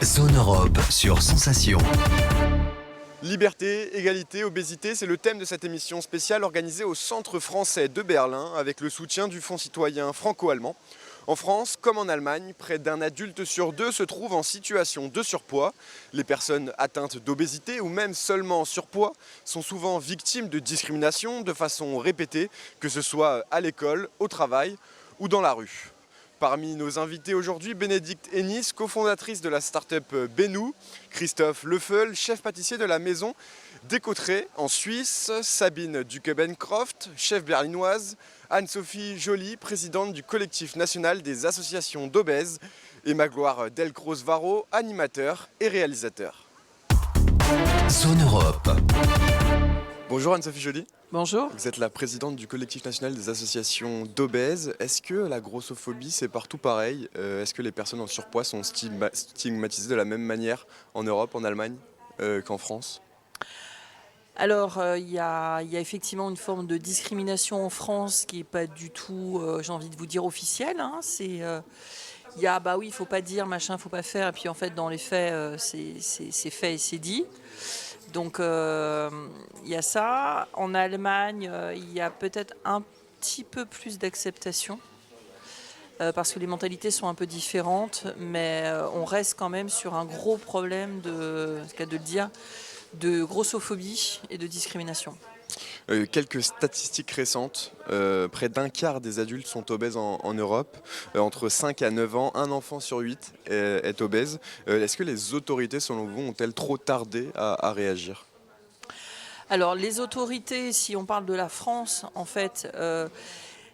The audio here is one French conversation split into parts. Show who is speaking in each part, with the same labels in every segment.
Speaker 1: Zone Europe sur Sensation.
Speaker 2: Liberté, égalité, obésité, c'est le thème de cette émission spéciale organisée au Centre français de Berlin avec le soutien du Fonds citoyen franco-allemand. En France, comme en Allemagne, près d'un adulte sur deux se trouve en situation de surpoids. Les personnes atteintes d'obésité ou même seulement en surpoids sont souvent victimes de discrimination de façon répétée, que ce soit à l'école, au travail ou dans la rue. Parmi nos invités aujourd'hui, Bénédicte Hennis, cofondatrice de la start-up Benou, Christophe Lefeul, chef pâtissier de la maison d'Écautré en Suisse, Sabine Duquebencroft, chef berlinoise, Anne-Sophie Joly, présidente du collectif national des associations d'obèses, et Magloire Delcros-Varro, animateur et réalisateur.
Speaker 1: Zone Europe.
Speaker 2: Bonjour Anne-Sophie Joly.
Speaker 3: Bonjour.
Speaker 2: Vous êtes la présidente du collectif national des associations d'obèses. Est-ce que la grossophobie, c'est partout pareil ? Est-ce que les personnes en surpoids sont stigmatisées de la même manière en Europe, en Allemagne qu'en France ?
Speaker 3: Alors, il y a effectivement une forme de discrimination en France qui n'est pas du tout, j'ai envie de vous dire, officielle. Il y a, bah oui, il ne faut pas dire, machin, il ne faut pas faire. Et puis en fait, dans les faits, c'est fait et c'est dit. Donc, il y a ça. En Allemagne, il y a peut-être un petit peu plus d'acceptation. Parce que les mentalités sont un peu différentes. Mais on reste quand même sur un gros problème c'est le cas de le dire, de grossophobie et de discrimination.
Speaker 2: Quelques statistiques récentes, près d'un quart des adultes sont obèses en Europe. Entre 5 à 9 ans, un enfant sur 8 est obèse. Est-ce que les autorités, selon vous, ont-elles trop tardé à réagir ?
Speaker 3: Alors, les autorités, si on parle de la France, en fait,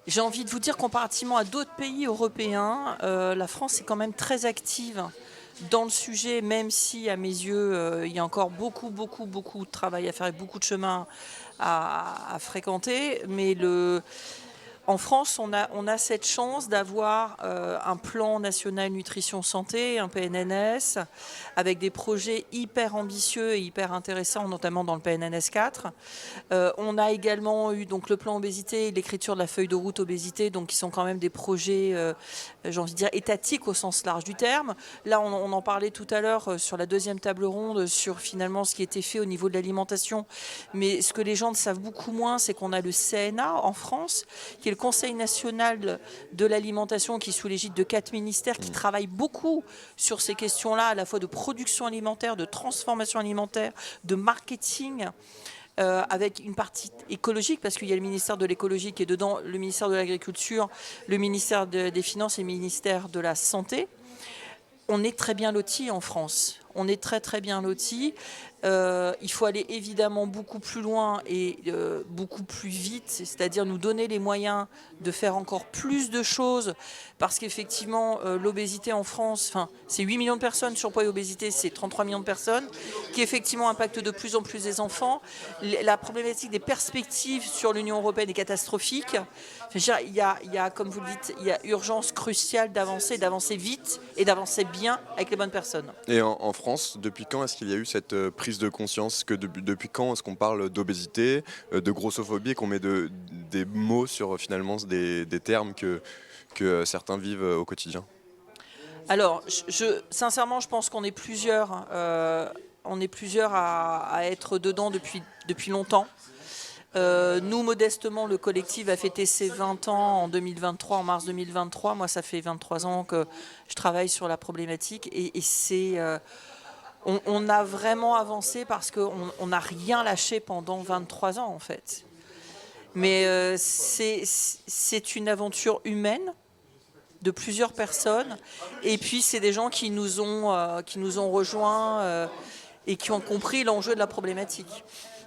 Speaker 3: j'ai envie de vous dire, comparativement à d'autres pays européens, la France est quand même très active dans le sujet, même si, à mes yeux, il y a encore beaucoup de travail à faire et beaucoup de chemin à fréquenter. Mais en France, on a cette chance d'avoir un plan national nutrition santé, un PNNS, avec des projets hyper ambitieux et hyper intéressants, notamment dans le PNNS 4. On a également eu donc le plan obésité et l'écriture de la feuille de route obésité, donc qui sont quand même des projets, j'ai envie de dire, étatiques au sens large du terme. Là, on en parlait tout à l'heure sur la deuxième table ronde sur finalement ce qui était fait au niveau de l'alimentation. Mais ce que les gens ne savent beaucoup moins, c'est qu'on a le CNA en France, qui est le Conseil national de l'alimentation, qui est sous l'égide de 4 ministères, qui travaillent beaucoup sur ces questions-là, à la fois de production alimentaire, de transformation alimentaire, de marketing, avec une partie écologique, parce qu'il y a le ministère de l'écologie qui est dedans, le ministère de l'agriculture, le ministère des finances et le ministère de la santé. On est très bien lotis en France. On est très bien lotis. Il faut aller évidemment beaucoup plus loin et beaucoup plus vite, c'est-à-dire nous donner les moyens de faire encore plus de choses, parce qu'effectivement, l'obésité en France, c'est 8 millions de personnes, surpoids et obésité, c'est 33 millions de personnes, qui effectivement impactent de plus en plus les enfants. La problématique des perspectives sur l'Union européenne est catastrophique. Il y a, comme vous le dites, il y a urgence cruciale d'avancer vite et d'avancer bien avec les bonnes personnes.
Speaker 2: Et en France, depuis quand est-ce qu'il y a eu cette prise de conscience, depuis quand est-ce qu'on parle d'obésité, de grossophobie, et qu'on met des mots sur finalement des termes que certains vivent au quotidien ?
Speaker 3: Alors, sincèrement, je pense qu'on est plusieurs, à être dedans depuis longtemps. Nous, modestement, le collectif a fêté ses 20 ans en 2023, en mars 2023. Moi, ça fait 23 ans que je travaille sur la problématique et c'est... On a vraiment avancé parce qu'on n'a rien lâché pendant 23 ans, en fait. Mais c'est une aventure humaine de plusieurs personnes. Et puis, c'est des gens qui nous ont rejoints et qui ont compris l'enjeu de la problématique.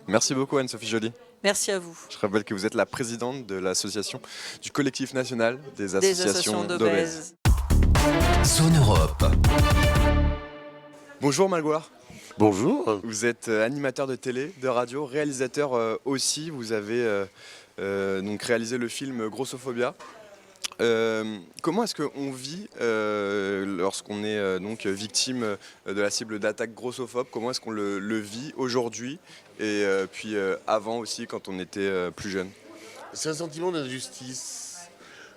Speaker 2: Merci beaucoup Anne-Sophie Joly.
Speaker 3: Merci à vous.
Speaker 2: Je rappelle que vous êtes la présidente de l'association du collectif national des associations d'obèses.
Speaker 1: Zone Europe.
Speaker 2: Bonjour Magloire.
Speaker 4: Bonjour.
Speaker 2: Vous êtes animateur de télé, de radio, réalisateur aussi. Vous avez donc réalisé le film Grossophobia. Comment est-ce qu'on vit lorsqu'on est donc victime de la cible d'attaques grossophobes ? Comment est-ce qu'on le vit aujourd'hui et puis avant aussi quand on était plus jeune ?
Speaker 4: C'est un sentiment d'injustice.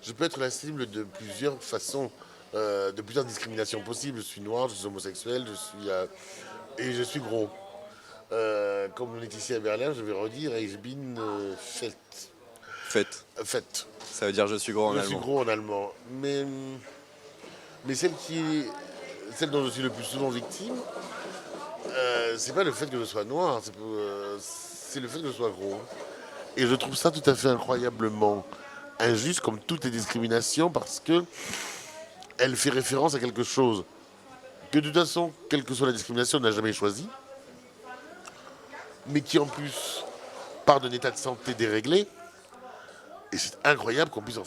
Speaker 4: Je peux être la cible de plusieurs façons. de plusieurs discriminations possibles. Je suis noir, je suis homosexuel, et je suis gros. Comme on est ici à Berlin, je vais redire Ich bin fett.
Speaker 2: Faites. Ça veut dire je suis gros en
Speaker 4: Je
Speaker 2: allemand.
Speaker 4: suis gros en allemand. Mais celle dont je suis le plus souvent victime, c'est pas le fait que je sois noir, c'est le fait que je sois gros. Et je trouve ça tout à fait incroyablement injuste, comme toutes les discriminations, parce que elle fait référence à quelque chose que de toute façon, quelle que soit la discrimination, on n'a jamais choisi, mais qui en plus part d'un état de santé déréglé. Et c'est incroyable qu'on puisse,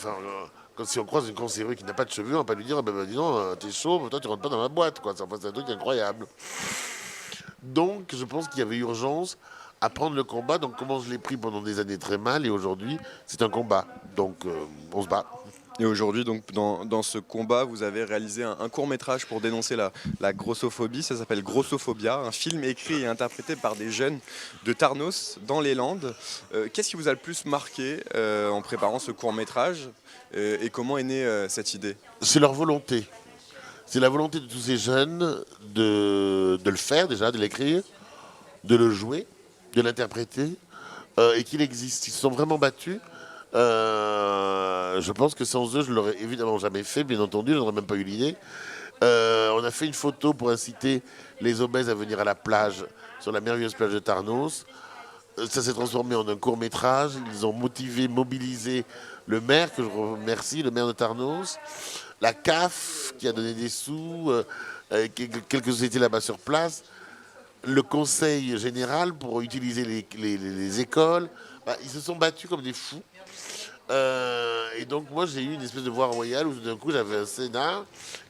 Speaker 4: quand si on croise une cancéreux qui n'a pas de cheveux, on va pas lui dire, dis donc, t'es chauve, toi tu rentres pas dans la boîte, quoi. C'est un truc incroyable. Donc je pense qu'il y avait urgence à prendre le combat. Donc comment je l'ai pris pendant des années très mal, et aujourd'hui c'est un combat. Donc on se bat.
Speaker 2: Et aujourd'hui, donc, dans ce combat, vous avez réalisé un court-métrage pour dénoncer la grossophobie. Ça s'appelle Grossophobia, un film écrit et interprété par des jeunes de Tarnos, dans les Landes. Qu'est-ce qui vous a le plus marqué en préparant ce court-métrage et comment est née cette idée?
Speaker 4: C'est leur volonté. C'est la volonté de tous ces jeunes de le faire déjà, de l'écrire, de le jouer, de l'interpréter, et qu'il existe. Ils se sont vraiment battus. Je pense que sans eux, je ne l'aurais évidemment jamais fait, bien entendu, je n'aurais même pas eu l'idée. On a fait une photo pour inciter les obèses à venir à la plage, sur la merveilleuse plage de Tarnos. Ça s'est transformé en un court-métrage. Ils ont mobilisé le maire, que je remercie, le maire de Tarnos, la CAF, qui a donné des sous, quelques sociétés là-bas sur place, le conseil général pour utiliser les écoles. Ils se sont battus comme des fous. Et donc moi j'ai eu une espèce de voie royale où d'un coup j'avais un scénar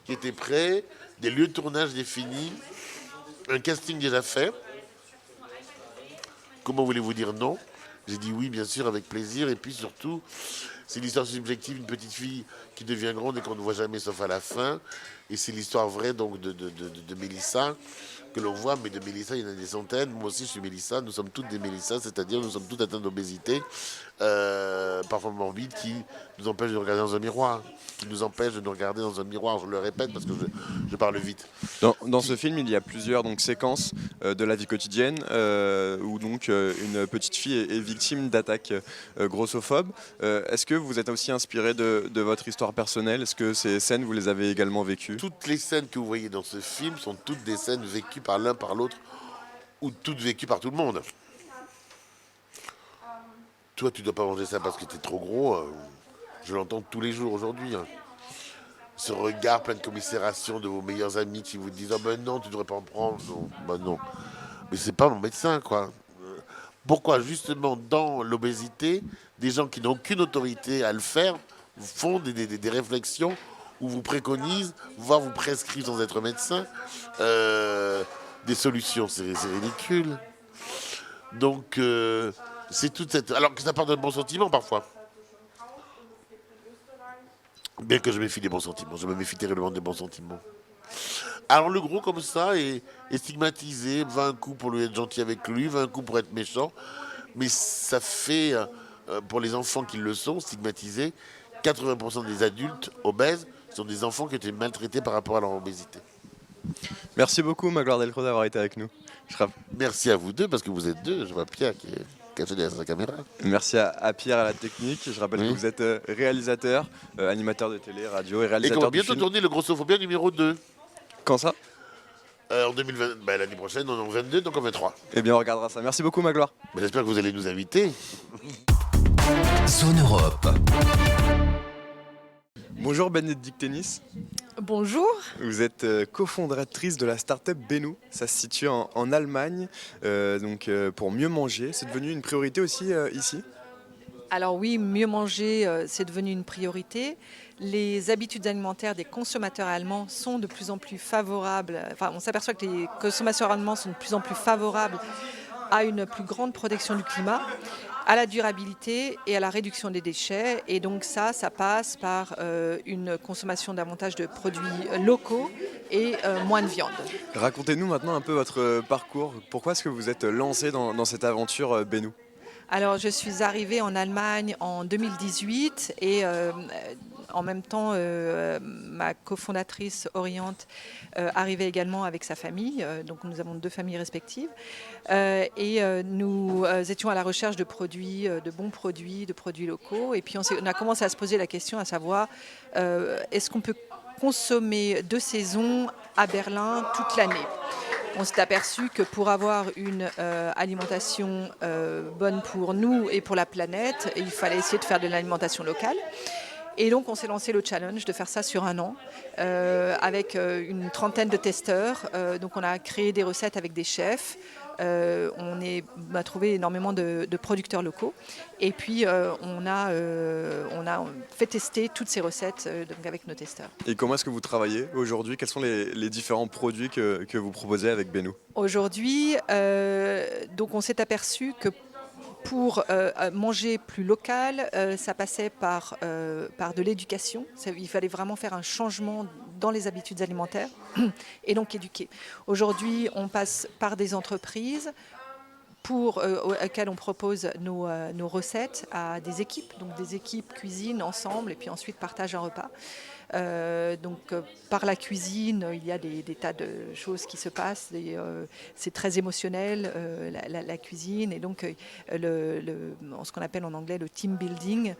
Speaker 4: qui était prêt, des lieux de tournage définis, un casting déjà fait. Comment voulez-vous dire non? J'ai dit oui, bien sûr, avec plaisir. Et puis surtout, c'est l'histoire subjective d'une petite fille qui devient grande et qu'on ne voit jamais sauf à la fin. Et c'est l'histoire vraie donc de Mélissa, que l'on voit, mais de Mélissa, il y en a des centaines. Moi aussi, je suis Mélissa. Nous sommes toutes des Mélissa, c'est-à-dire nous sommes toutes atteintes d'obésité, parfois morbide, qui nous empêche de nous regarder dans un miroir. Qui nous empêche de nous regarder dans un miroir. Je le répète parce que je parle vite.
Speaker 2: Dans ce film, il y a plusieurs séquences de la vie quotidienne où donc une petite fille est victime d'attaques grossophobes. Est-ce que vous êtes aussi inspiré de votre histoire personnelle? Est-ce que ces scènes, vous les avez également vécues?
Speaker 4: Toutes les scènes que vous voyez dans ce film sont toutes des scènes vécues par l'un, par l'autre, ou toutes vécues par tout le monde. Toi, tu dois pas manger ça parce que tu es trop gros. Je l'entends tous les jours aujourd'hui. Ce regard plein de commisération de vos meilleurs amis qui vous disent « Ah ben non, tu devrais pas en prendre. » Non, ben non. Mais c'est pas mon médecin, quoi. Pourquoi, justement, dans l'obésité, des gens qui n'ont aucune autorité à le faire font des réflexions où vous préconisent, voire vous prescrivent sans être médecin, des solutions. C'est ridicule. Donc, c'est toute cette... Alors que ça part d'un bon sentiment, parfois. Bien que je méfie des bons sentiments. Je me méfie terriblement des bons sentiments. Alors, le gros, comme ça, est stigmatisé, va un coup pour lui être gentil avec lui, va un coup pour être méchant. Mais ça fait, pour les enfants qui le sont, stigmatisés, 80% des adultes obèses sont des enfants qui ont été maltraités par rapport à leur obésité.
Speaker 2: Merci beaucoup, Magloire Delcros, d'avoir été avec nous.
Speaker 4: Merci à vous deux, parce que vous êtes deux. Je vois Pierre qui est caché derrière sa caméra.
Speaker 2: Merci à Pierre, à la technique. Je rappelle que vous êtes réalisateur, animateur de télé, radio et réalisateur
Speaker 4: et qu'on va
Speaker 2: du
Speaker 4: bientôt
Speaker 2: film.
Speaker 4: tourner le Grossophobia numéro 2.
Speaker 2: Quand ça?
Speaker 4: En 2020, l'année prochaine, en 22, donc en 23.
Speaker 2: Eh bien, on regardera ça. Merci beaucoup, Magloire.
Speaker 4: J'espère que vous allez nous inviter.
Speaker 1: Zone Europe.
Speaker 2: Bonjour Bénédicte Tennis.
Speaker 5: Bonjour.
Speaker 2: Vous êtes cofondatrice de la start-up Benou. Ça se situe en Allemagne, pour mieux manger. C'est devenu une priorité aussi ici?
Speaker 5: Alors oui, mieux manger, c'est devenu une priorité. Les habitudes alimentaires des consommateurs allemands sont de plus en plus favorables. Enfin, on s'aperçoit que les consommateurs allemands sont de plus en plus favorables à une plus grande protection du climat, à la durabilité et à la réduction des déchets. Et donc ça passe par une consommation davantage de produits locaux et moins de viande.
Speaker 2: Racontez-nous maintenant un peu votre parcours. Pourquoi est-ce que vous êtes lancé dans cette aventure Benou?
Speaker 5: Alors je suis arrivée en Allemagne en 2018 et En même temps, ma cofondatrice Oriente arrivait également avec sa famille, donc nous avons 2 familles respectives, et nous étions à la recherche de produits, de bons produits, de produits locaux, et puis on a commencé à se poser la question à savoir est-ce qu'on peut consommer de saison à Berlin toute l'année. On s'est aperçu que pour avoir une alimentation bonne pour nous et pour la planète, il fallait essayer de faire de l'alimentation locale. Et donc on s'est lancé le challenge de faire ça sur un an avec une trentaine de testeurs. Donc on a créé des recettes avec des chefs. On a trouvé énormément de producteurs locaux et puis on a fait tester toutes ces recettes donc avec nos testeurs.
Speaker 2: Et comment est-ce que vous travaillez aujourd'hui? Quels sont les différents produits que vous proposez avec Benu?
Speaker 5: Aujourd'hui, donc on s'est aperçu que pour manger plus local, ça passait par de l'éducation. Il fallait vraiment faire un changement dans les habitudes alimentaires et donc éduquer. Aujourd'hui, on passe par des entreprises auxquelles on propose nos recettes à des équipes. Donc des équipes cuisinent ensemble et puis ensuite partagent un repas. Par la cuisine, il y a des tas de choses qui se passent. C'est très émotionnel, la cuisine. Et donc, ce qu'on appelle en anglais le team building,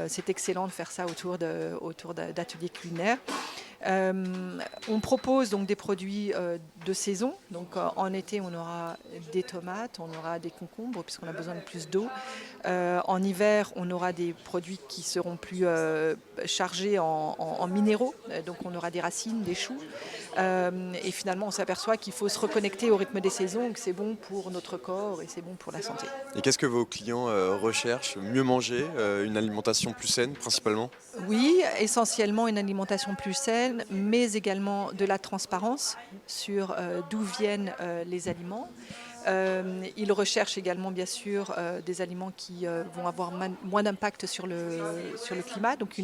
Speaker 5: c'est excellent de faire ça autour d'ateliers culinaires. On propose donc des produits de saison. Donc en été, on aura des tomates, on aura des concombres puisqu'on a besoin de plus d'eau. En hiver, on aura des produits qui seront plus chargés en minéraux. Donc on aura des racines, des choux. Et finalement, on s'aperçoit qu'il faut se reconnecter au rythme des saisons, que c'est bon pour notre corps et c'est bon pour la santé.
Speaker 2: Et qu'est-ce que vos clients recherchent? Mieux manger, une alimentation plus saine principalement?
Speaker 5: Oui, essentiellement une alimentation plus saine, mais également de la transparence sur d'où viennent les aliments. Ils recherchent également bien sûr des aliments qui vont avoir moins d'impact sur le climat, donc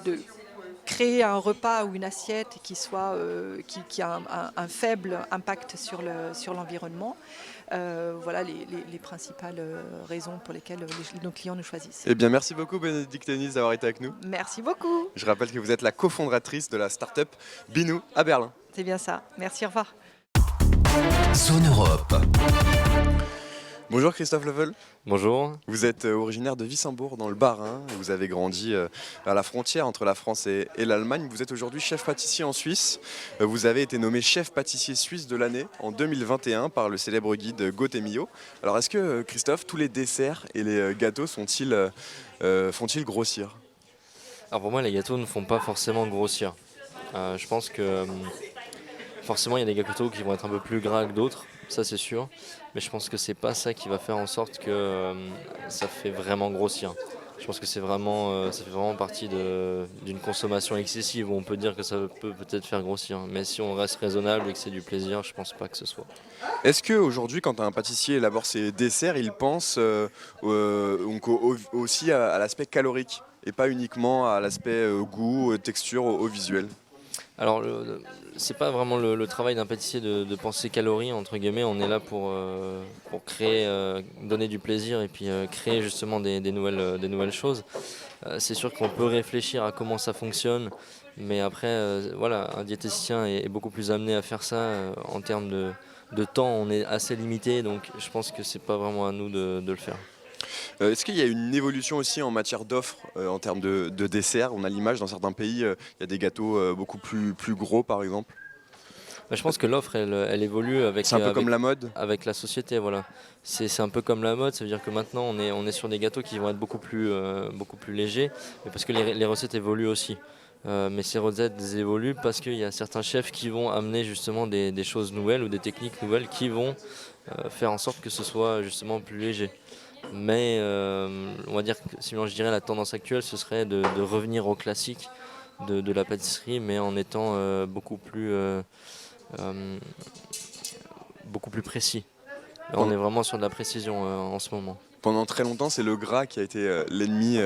Speaker 5: de créer un repas ou une assiette qui a un faible impact sur l'environnement. Voilà les principales raisons pour lesquelles nos clients nous choisissent.
Speaker 2: Eh bien, merci beaucoup Bénédicte Hennis d'avoir été avec nous.
Speaker 5: Merci beaucoup.
Speaker 2: Je rappelle que vous êtes la cofondatrice de la start-up Binu à Berlin.
Speaker 5: C'est bien ça. Merci, au revoir.
Speaker 1: Zone Europe.
Speaker 2: Bonjour Christophe Level.
Speaker 6: Bonjour.
Speaker 2: Vous êtes originaire de Wissembourg dans le Bas-Rhin. Vous avez grandi à la frontière entre la France et l'Allemagne. Vous êtes aujourd'hui chef pâtissier en Suisse. Vous avez été nommé chef pâtissier suisse de l'année en 2021 par le célèbre guide Gotemio. Alors est-ce que Christophe, tous les desserts et les gâteaux font-ils grossir?
Speaker 6: Alors pour moi, les gâteaux ne font pas forcément grossir. Je pense que forcément, il y a des gâteaux qui vont être un peu plus gras que d'autres, ça c'est sûr. Mais je pense que c'est pas ça qui va faire en sorte que ça fait vraiment grossir. Je pense que ça fait vraiment partie d'une consommation excessive où on peut dire que ça peut peut-être faire grossir. Mais si on reste raisonnable et que c'est du plaisir, je pense pas que ce soit.
Speaker 2: Est-ce qu'aujourd'hui, quand un pâtissier élabore ses desserts, il pense aussi à l'aspect calorique et pas uniquement à l'aspect goût, texture, au visuel?
Speaker 6: Alors, c'est pas vraiment le travail d'un pâtissier de penser calories, entre guillemets. On est là pour créer, donner du plaisir et puis créer justement des nouvelles choses. C'est sûr qu'on peut réfléchir à comment ça fonctionne, mais après, voilà, un diététicien est beaucoup plus amené à faire ça. En termes de temps, on est assez limité, donc je pense que c'est pas vraiment à nous de le faire.
Speaker 2: Est-ce qu'il y a une évolution aussi en matière d'offres en termes de desserts? On a l'image dans certains pays, il y a des gâteaux beaucoup plus gros par exemple.
Speaker 6: Je pense que l'offre elle évolue
Speaker 2: C'est un peu comme la mode.
Speaker 6: avec la société, voilà. C'est un peu comme la mode, ça veut dire que maintenant on est sur des gâteaux qui vont être beaucoup plus légers, mais parce que les recettes évoluent aussi. Mais ces recettes évoluent parce qu'il y a certains chefs qui vont amener justement des choses nouvelles ou des techniques nouvelles qui vont faire en sorte que ce soit justement plus léger. Mais on va dire que sinon je dirais la tendance actuelle ce serait de revenir au classique de la pâtisserie, mais en étant beaucoup plus précis. Là, on est vraiment sur de la précision en ce moment.
Speaker 2: Pendant très longtemps, c'est le gras qui a été l'ennemi.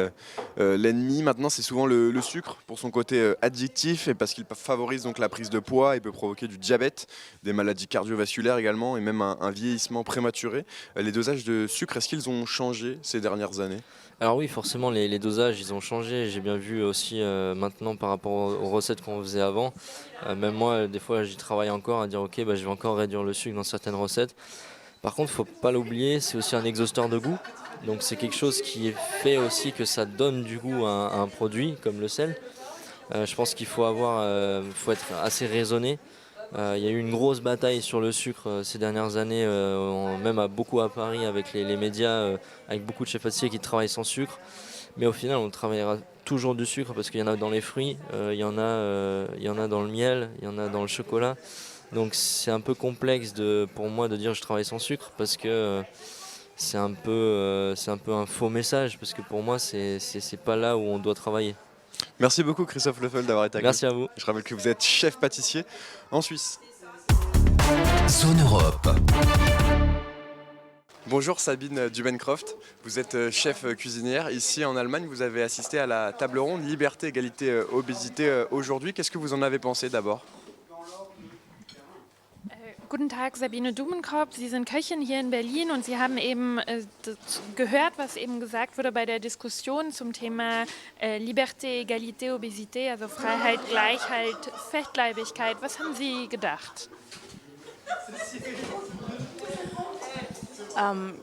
Speaker 2: L'ennemi, maintenant, c'est souvent le sucre pour son côté addictif et parce qu'il favorise donc la prise de poids et peut provoquer du diabète, des maladies cardiovasculaires également et même un vieillissement prématuré. Les dosages de sucre, est-ce qu'ils ont changé ces dernières années?
Speaker 6: Alors oui, forcément, les dosages, ils ont changé. J'ai bien vu aussi maintenant par rapport aux recettes qu'on faisait avant. Même moi, des fois, j'y travaille encore à dire, ok, bah, je vais encore réduire le sucre dans certaines recettes. Par contre, il ne faut pas l'oublier, c'est aussi un exhausteur de goût. Donc c'est quelque chose qui fait aussi que ça donne du goût à un produit comme le sel. Je pense qu'il faut être assez raisonné. Il y a eu une grosse bataille sur le sucre ces dernières années, même beaucoup à Paris avec les médias, avec beaucoup de chefs pâtissiers qui travaillent sans sucre. Mais au final, on travaillera toujours du sucre parce qu'il y en a dans les fruits, il y en a dans le miel, il y en a dans le chocolat. Donc c'est un peu complexe pour moi de dire je travaille sans sucre parce que c'est un peu un faux message parce que pour moi c'est pas là où on doit travailler.
Speaker 2: Merci beaucoup Christophe Leffel d'avoir été avec nous.
Speaker 6: Merci à vous.
Speaker 2: Je rappelle que vous êtes chef pâtissier en Suisse.
Speaker 1: Zone Europe.
Speaker 2: Bonjour Sabine Dubencroft, vous êtes chef cuisinière. Ici en Allemagne, vous avez assisté à la table ronde Liberté, Égalité, Obésité aujourd'hui. Qu'est-ce que vous en avez pensé d'abord?
Speaker 7: Guten Tag, Sabine Dubenkopf. Sie sind Köchin hier in Berlin und Sie haben eben gehört, was eben gesagt wurde bei der Diskussion zum Thema Liberté, Égalité, Obésité, also Freiheit, Gleichheit, Fettleibigkeit. Was haben Sie gedacht?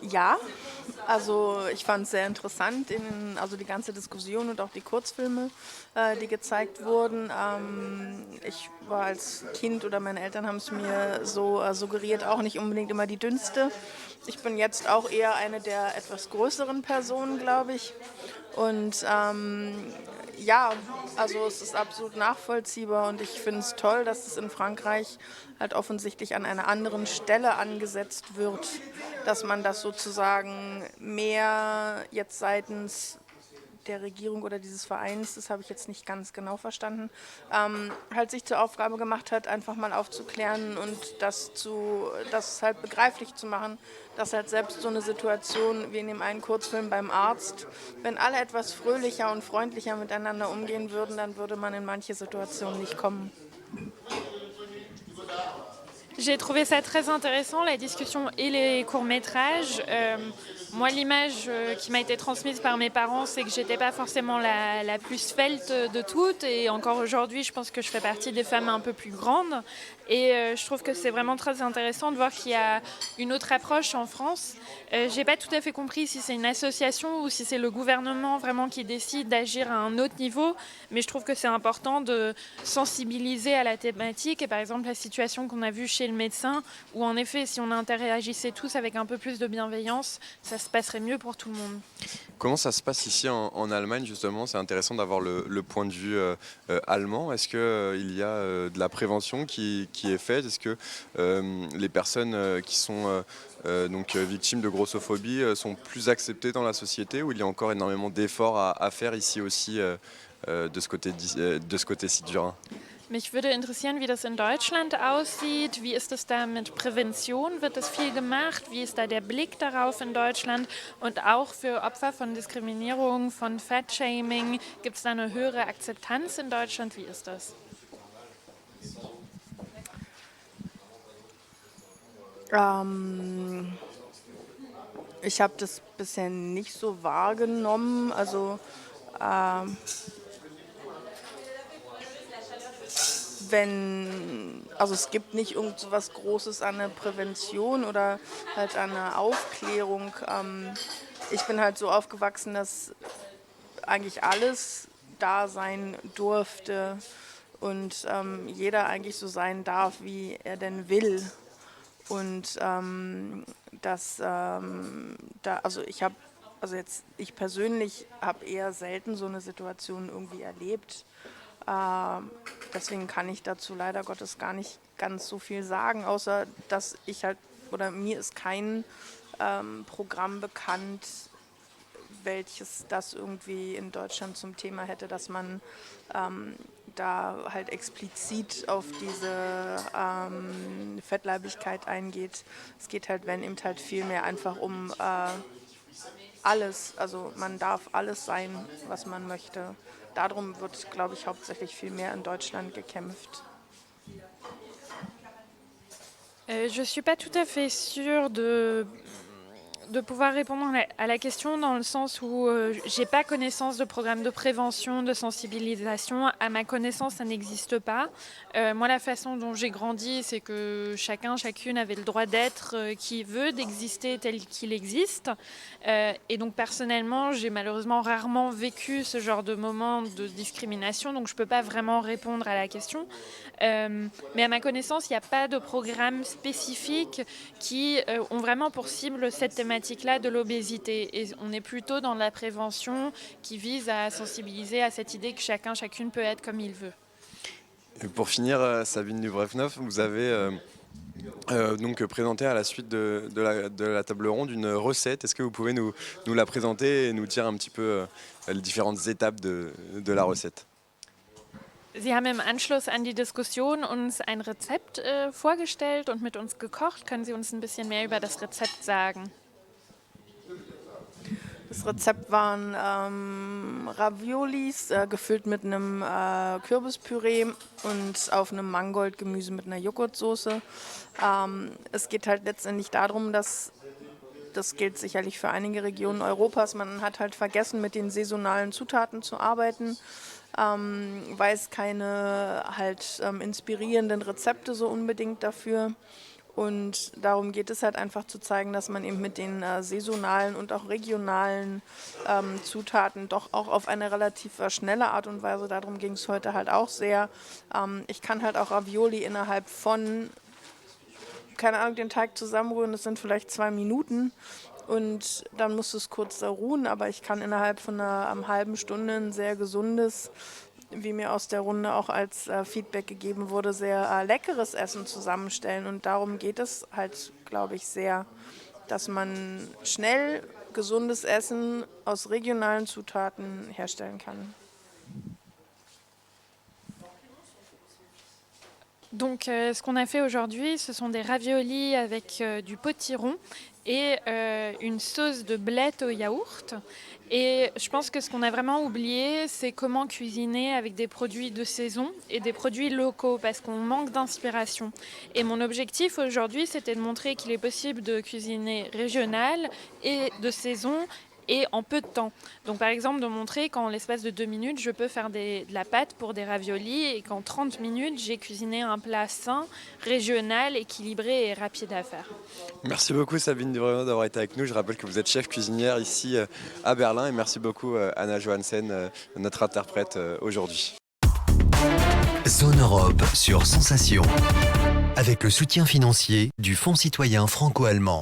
Speaker 8: Ja, also ich fand es sehr interessant, also die ganze Diskussion und auch die Kurzfilme, die gezeigt wurden. Ich war als Kind oder meine Eltern haben es mir so suggeriert, auch nicht unbedingt immer die dünnste. Ich bin jetzt auch eher eine der etwas größeren Personen, glaube ich. Und ja, also es ist absolut nachvollziehbar und ich finde es toll, dass es in Frankreich halt offensichtlich an einer anderen Stelle angesetzt wird, dass man das sozusagen mehr jetzt seitens der Regierung oder dieses Vereins, das habe ich jetzt nicht ganz genau verstanden, halt sich zur Aufgabe gemacht hat, einfach mal aufzuklären und das halt begreiflich zu machen, dass halt selbst so eine Situation wie in dem einen Kurzfilm beim Arzt, wenn alle etwas fröhlicher und freundlicher miteinander umgehen würden, dann würde man in manche Situationen nicht kommen.
Speaker 7: J'ai trouvé ça très intéressant, la discussion et les courts-métrages. Moi, l'image qui m'a été transmise par mes parents, c'est que j'étais pas forcément la plus svelte de toutes. Et encore aujourd'hui, je pense que je fais partie des femmes un peu plus grandes. Et je trouve que c'est vraiment très intéressant de voir qu'il y a une autre approche en France. J'ai pas tout à fait compris si c'est une association ou si c'est le gouvernement vraiment qui décide d'agir à un autre niveau. Mais je trouve que c'est important de sensibiliser à la thématique. Et par exemple, la situation qu'on a vue chez le médecin, où en effet, si on interagissait tous avec un peu plus de bienveillance, ça se passerait mieux pour tout le monde.
Speaker 2: Comment ça se passe ici en Allemagne justement? C'est intéressant d'avoir le point de vue allemand. Est-ce qu'il y a de la prévention qui est faite? Est-ce que les personnes qui sont donc victimes de grossophobie sont plus acceptées dans la société ou il y a encore énormément d'efforts à faire ici aussi de ce côté-ci du Rhin?
Speaker 7: Mich würde interessieren, wie das in Deutschland aussieht. Wie ist es da mit Prävention? Wird das viel gemacht? Wie ist da der Blick darauf in Deutschland? Und auch für Opfer von Diskriminierung, von Fatshaming, gibt es da eine höhere Akzeptanz in Deutschland? Wie ist das?
Speaker 8: Ich habe das bisher nicht so wahrgenommen. Also es gibt nicht irgend so was Großes an der Prävention oder halt an der Aufklärung. Ich bin halt so aufgewachsen, dass eigentlich alles da sein durfte und jeder eigentlich so sein darf, wie er denn will. Und ich persönlich habe eher selten so eine Situation irgendwie erlebt. Deswegen kann ich dazu leider Gottes gar nicht ganz so viel sagen, außer dass mir ist kein Programm bekannt, welches das irgendwie in Deutschland zum Thema hätte, dass man da halt explizit auf diese Fettleibigkeit eingeht. Es geht halt, wenn eben halt viel mehr einfach um alles, also man darf alles sein, was man möchte. Darum wird, glaube ich, hauptsächlich viel mehr in Deutschland gekämpft.
Speaker 7: Je ne suis pas tout à fait sûre de pouvoir répondre à la question dans le sens où j'ai pas connaissance de programme de prévention, de sensibilisation. À ma connaissance, ça n'existe pas. Moi, la façon dont j'ai grandi, c'est que chacun, chacune avait le droit d'être qui veut, d'exister tel qu'il existe. Et donc, personnellement, j'ai malheureusement rarement vécu ce genre de moment de discrimination, donc je peux pas vraiment répondre à la question. Mais à ma connaissance, il n'y a pas de programme spécifique qui ont vraiment pour cible cette thématique-là de l'obésité. Et on est plutôt dans la prévention qui vise à sensibiliser à cette idée que chacun, chacune peut être comme il veut.
Speaker 2: Et pour finir, Sabine Dubrevnov, vous avez donc présenté à la suite de la table ronde une recette. Est-ce que vous pouvez nous la présenter et nous dire un petit peu les différentes étapes de la recette?
Speaker 7: Sie haben im Anschluss an die Diskussion uns ein Rezept vorgestellt und mit uns gekocht. Können Sie uns ein bisschen mehr über das Rezept sagen?
Speaker 8: Das Rezept waren Raviolis, gefüllt mit einem Kürbispüree und auf einem Mangoldgemüse mit einer Joghurtsoße. Es geht halt letztendlich darum, dass, das gilt sicherlich für einige Regionen Europas, man hat halt vergessen, mit den saisonalen Zutaten zu arbeiten, weiß keine halt inspirierenden Rezepte so unbedingt dafür. Und darum geht es halt einfach zu zeigen, dass man eben mit den saisonalen und auch regionalen Zutaten doch auch auf eine relativ schnelle Art und Weise, darum ging es heute halt auch sehr. Ich kann halt auch Ravioli innerhalb von, keine Ahnung, den Teig zusammenrühren, das sind vielleicht 2 Minuten. Und dann muss es kurz ruhen, aber ich kann innerhalb von einer halben Stunde ein sehr gesundes, wie mir aus der Runde auch als Feedback gegeben wurde, sehr leckeres Essen zusammenstellen. Und darum geht es halt, glaube ich, sehr, dass man schnell gesundes Essen aus regionalen Zutaten herstellen kann.
Speaker 7: Donc, ce qu'on a fait aujourd'hui, ce sont des raviolis avec du potiron et une sauce de blettes au yaourt. Et je pense que ce qu'on a vraiment oublié, c'est comment cuisiner avec des produits de saison et des produits locaux, parce qu'on manque d'inspiration. Et mon objectif aujourd'hui, c'était de montrer qu'il est possible de cuisiner régional et de saison, et en peu de temps. Donc par exemple de montrer qu'en l'espace de 2 minutes, je peux faire de la pâte pour des raviolis et qu'en 30 minutes, j'ai cuisiné un plat sain, régional, équilibré et rapide à faire.
Speaker 2: Merci beaucoup Sabine Dubrevnov d'avoir été avec nous. Je rappelle que vous êtes chef cuisinière ici à Berlin et merci beaucoup Anna Johansen, notre interprète aujourd'hui.
Speaker 1: Zone Europe sur Sensation, avec le soutien financier du Fonds citoyen franco-allemand.